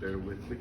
Bear with me.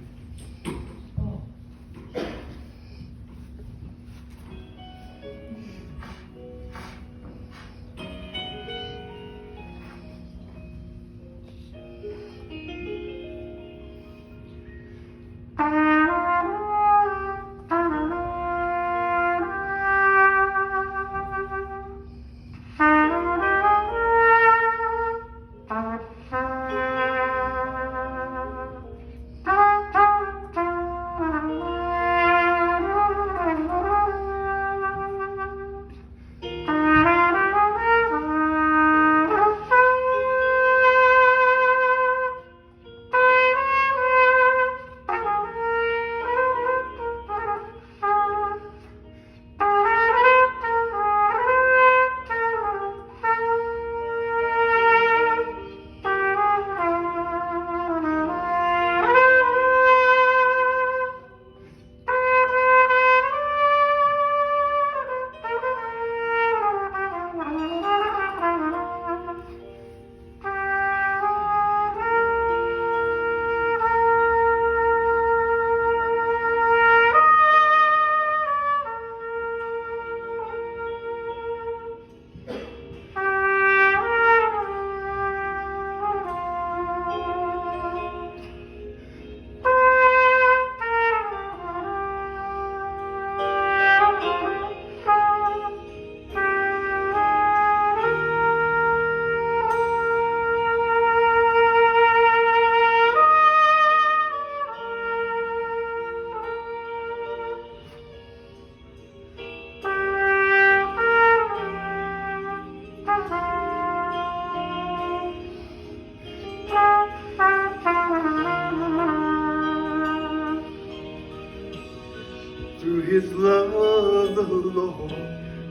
Through His love, the Lord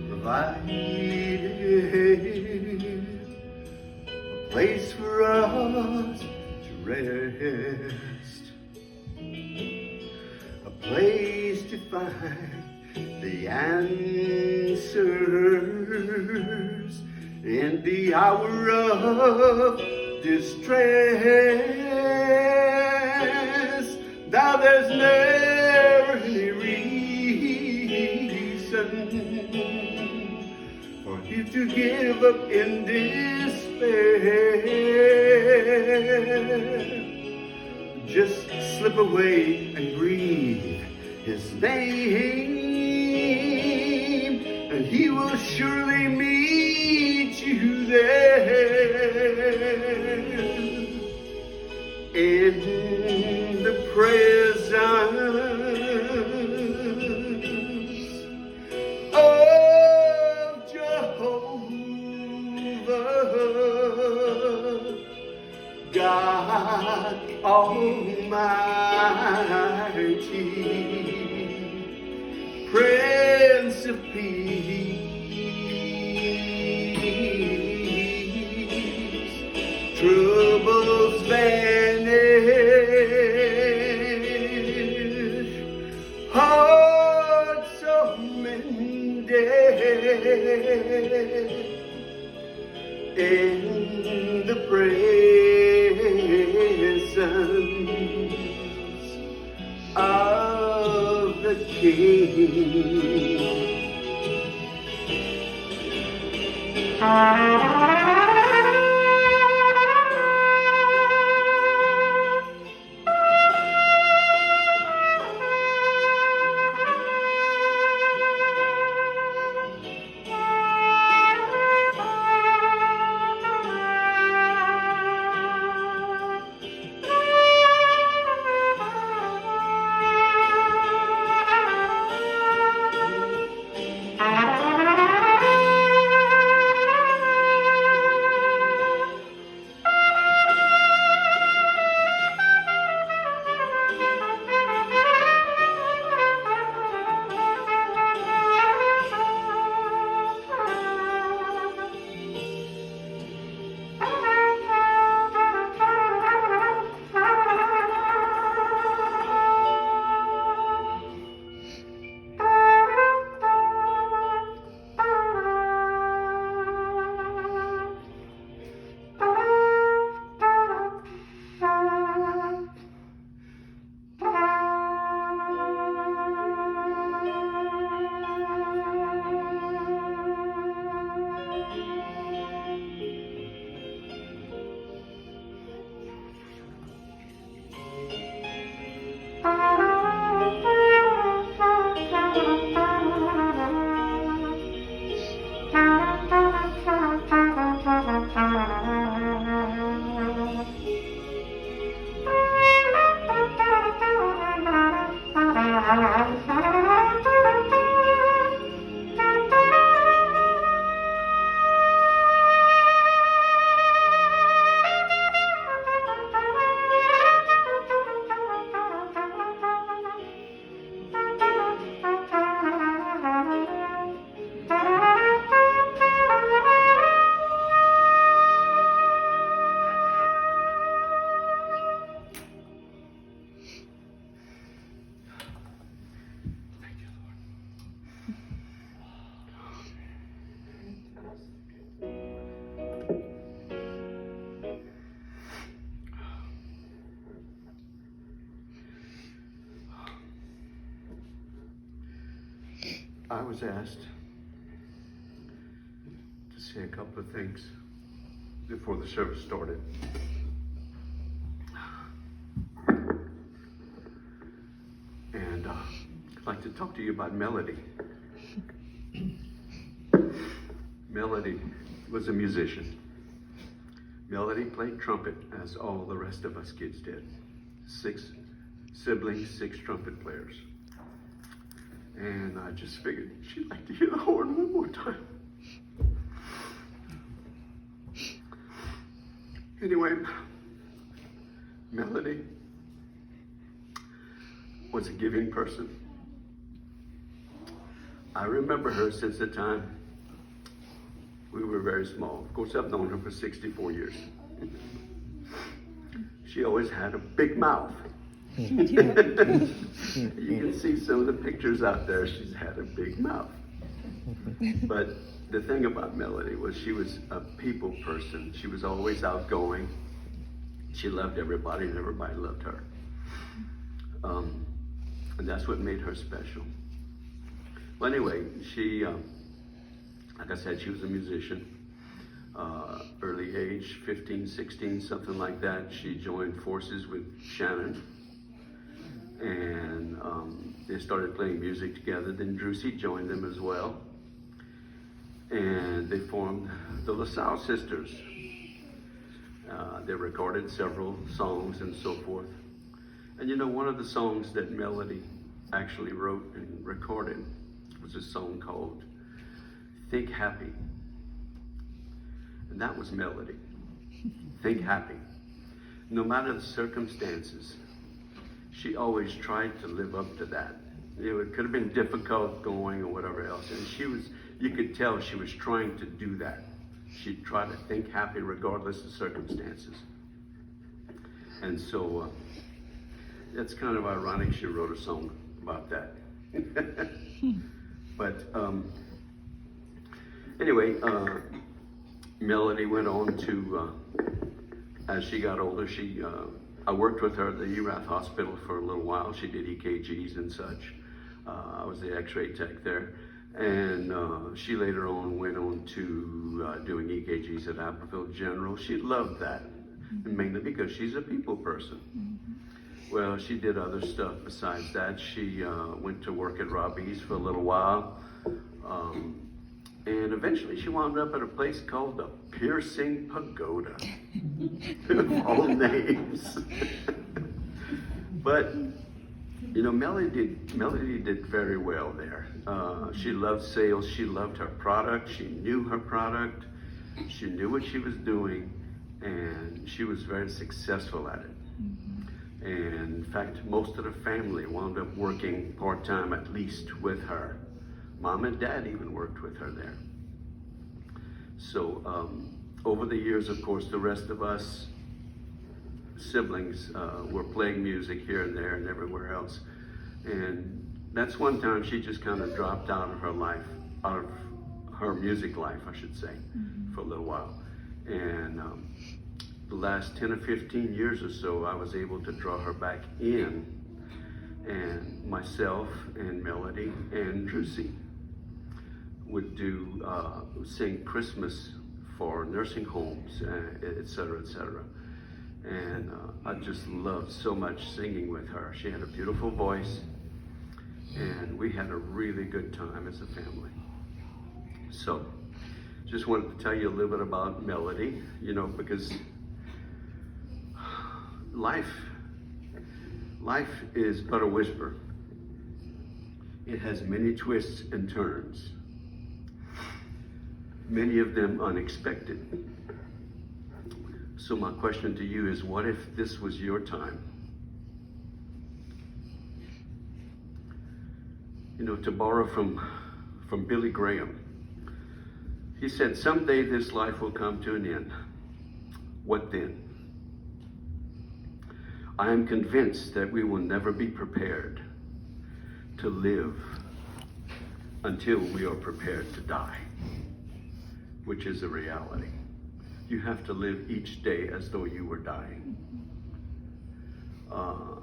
provided a place for us to rest, a place to find the answers in the hour of distress. Now there's never any reason for you to give up in despair. Just slip away and breathe His name, and He will surely meet you there. In the presence of Jehovah, God Almighty, Prince of Peace, troubles vanish, hearts are mended in the presence of the King. I was asked to say a couple of things before the service started. And I'd like to talk to you about Melody. Melody was a musician. Melody played trumpet as all the rest of us kids did. 6 siblings, 6 trumpet players. And I just figured she'd like to hear the horn one more time. Anyway, Melody was a giving person. I remember her since the time we were very small. Of course, I've known her for 64 years. She always had a big mouth. You can see some of the pictures out there. She's had a big mouth. But the thing about Melody was she was a people person. She was always outgoing. She loved everybody and everybody loved her. And that's what made her special. Well, anyway, she, like I said, she was a musician. Early age, 15, 16, something like that. She joined forces with Shannon. And they started playing music together. Then Drusy joined them as well. And they formed the LaSalle Sisters. They recorded several songs and so forth. And you know, one of the songs that Melody actually wrote and recorded was a song called Think Happy. And that was Melody. Think happy. No matter the circumstances, she always tried to live up to that. You know, it could have been difficult going or whatever else. And she was, you could tell she was trying to do that. She'd try to think happy regardless of circumstances. And so it's kind of ironic she wrote a song about that. But anyway, Melody went on to, as she got older, I worked with her at the Erath Hospital for a little while. She did EKGs and such. I was the x-ray tech there. And she later on went on to doing EKGs at Apperville General. She loved that, and mainly because she's a people person. Well, she did other stuff besides that. She went to work at Robbie's for a little while. And eventually she wound up at a place called the Piercing Pagoda. Of all names. But, you know, Melody did very well there. She loved sales. She loved her product. She knew her product. She knew what she was doing. And she was very successful at it. And in fact, most of the family wound up working part-time at least with her. Mom and Dad even worked with her there. So over the years, of course, the rest of us siblings were playing music here and there and everywhere else. And that's one time she just kind of dropped out of her life, out of her music life, I should say, for a little while. And the last 10 or 15 years or so, I was able to draw her back in, and myself and Melody and Drusy would do sing Christmas for nursing homes, et cetera, et cetera. And I just loved so much singing with her. She had a beautiful voice, and we had a really good time as a family. So just wanted to tell you a little bit about Melody, you know, because life is but a whisper. It has many twists and turns, many of them unexpected. So my question to you is, what if this was your time? You know, to borrow from Billy Graham, he said, someday this life will come to an end. What then? I am convinced that we will never be prepared to live until we are prepared to die, which is a reality. You have to live each day as though you were dying.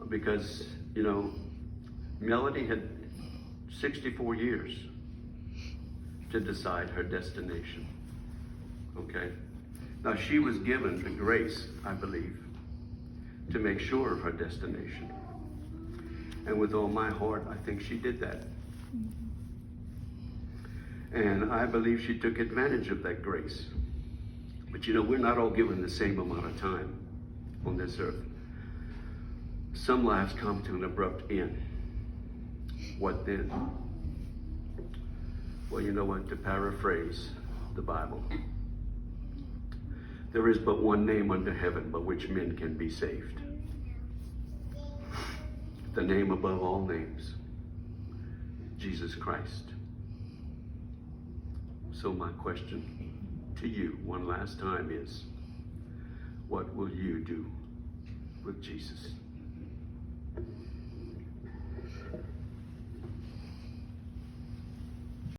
Because, you know, Melody had 64 years to decide her destination. Okay? Now, she was given the grace, I believe, to make sure of her destination. And with all my heart, I think she did that. And I believe she took advantage of that grace. But you know, we're not all given the same amount of time on this earth. Some lives come to an abrupt end. What then? Well, you know what? To paraphrase the Bible, there is but one name under heaven by which men can be saved. The name above all names, Jesus Christ. So my question to you one last time is, what will you do with Jesus?